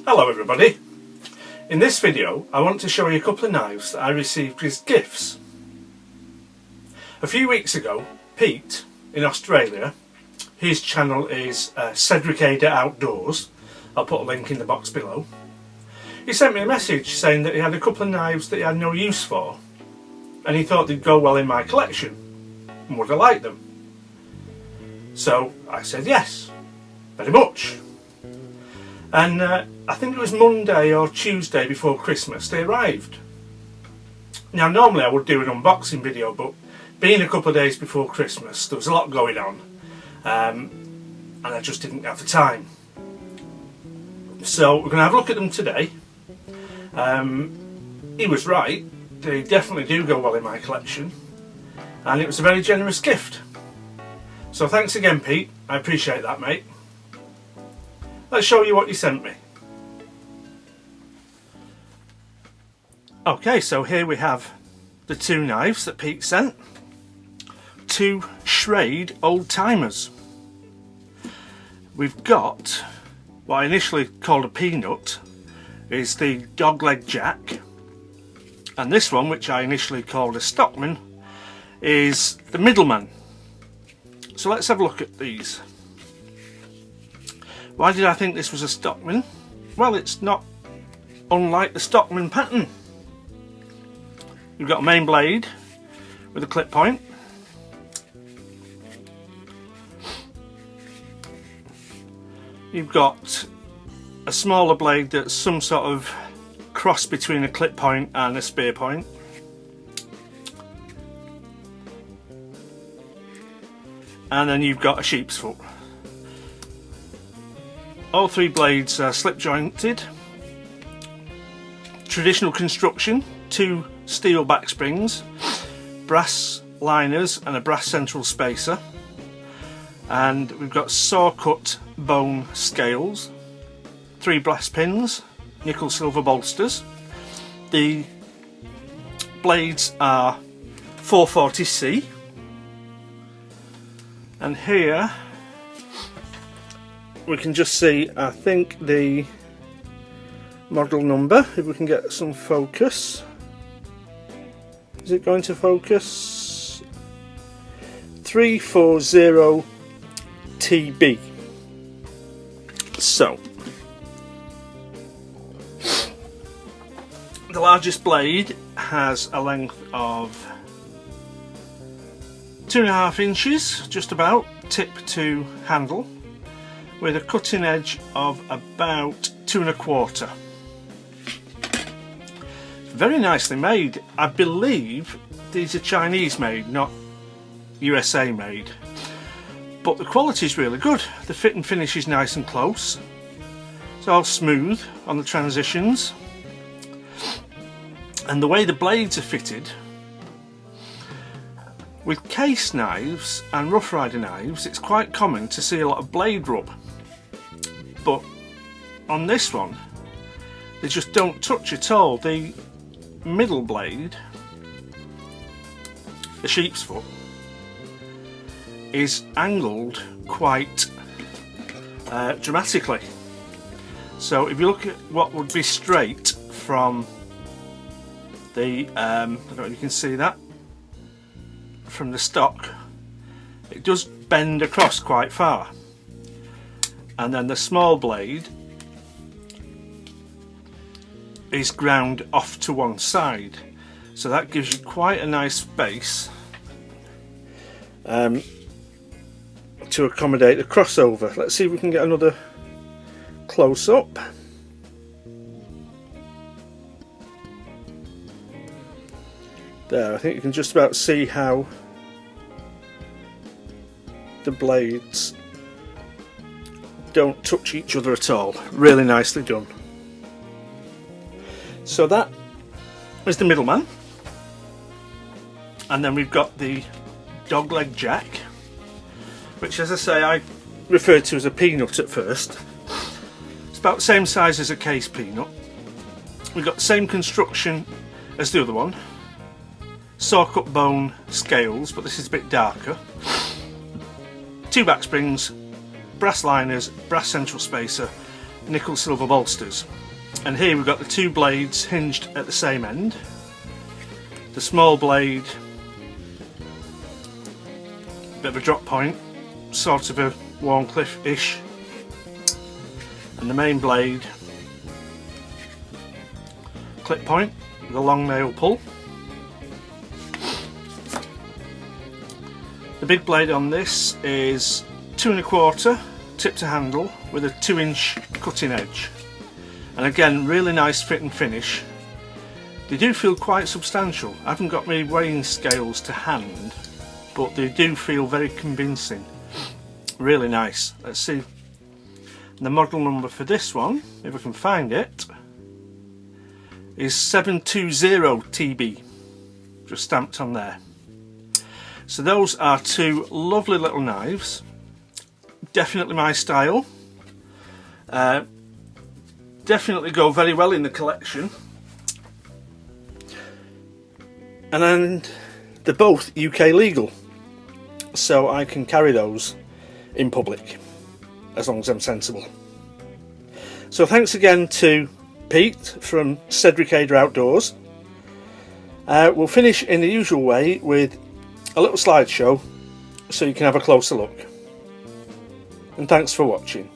Hello everybody. In this video I want to show you a couple of knives that I received as gifts. A few weeks ago, Pete in Australia, his channel is Cedric Ada Outdoors, I'll put a link in the box below, he sent me a message saying that he had a couple of knives that he had no use for and he thought they'd go well in my collection and would I like them. So I said yes, very much. And I think it was Monday or Tuesday before Christmas they arrived. Now normally I would do an unboxing video, but being a couple of days before Christmas there was a lot going on and I just didn't have the time. So we're going to have a look at them today. He was right, they definitely do go well in my collection and it was a very generous gift. So thanks again Pete, I appreciate that mate. Let's show you what you sent me. Okay, so here we have the two knives that Pete sent. Two Schrade old timers. We've got what I initially called a peanut, is the dogleg jack, and this one, which I initially called a stockman, is the middleman. So let's have a look at these. Why did I think this was a stockman? Well, it's not unlike the stockman pattern. You've got a main blade with a clip point. You've got a smaller blade that's some sort of cross between a clip point and a spear point. And then you've got a sheep's foot. All three blades are slip jointed, traditional construction, two steel back springs, brass liners and a brass central spacer, and we've got saw cut bone scales, three brass pins, nickel silver bolsters. The blades are 440C, and here we can just see, I think, the model number, if we can get some focus. Is it going to focus? 340TB. So, the largest blade has a length of 2.5 inches, just about, tip to handle, with a cutting edge of about 2.25. Very nicely made. I believe these are Chinese made, not USA made, but the quality is really good. The fit and finish is nice and close. It's all smooth on the transitions, and the way the blades are fitted. With case knives and rough rider knives, it's quite common to see a lot of blade rub, but on this one they just don't touch at all. The middle blade, the sheep's foot, is angled quite dramatically. So if you look at what would be straight from the, I don't know if you can see that, from the stock, it does bend across quite far, and then the small blade is ground off to one side, so that gives you quite a nice space to accommodate the crossover. Let's see if we can get another close up. There, I think you can just about see how the blades don't touch each other at all. Really nicely done. So that is the middleman, and then we've got the dogleg jack, which, as I say, I referred to as a peanut at first. It's about the same size as a case peanut. We've got the same construction as the other one, saw cut bone scales, but this is a bit darker. Two back springs, brass liners, brass central spacer, nickel silver bolsters. And here we've got the two blades hinged at the same end. The small blade, a bit of a drop point, sort of a Warncliffe-ish, and the main blade, clip point with a long nail pull. The big blade on this is 2 1/4 tip to handle with a 2-inch cutting edge, and again really nice fit and finish. They do feel quite substantial. I haven't got my weighing scales to hand, but they do feel very convincing. Really nice. Let's see the model number for this one, if I can find it, is 720TB, just stamped on there. So those are two lovely little knives, definitely my style, definitely go very well in the collection, and then they're both UK legal, so I can carry those in public as long as I'm sensible. So thanks again to Pete from Cedric Ada Outdoors. We'll finish in the usual way with a little slideshow so you can have a closer look. And thanks for watching.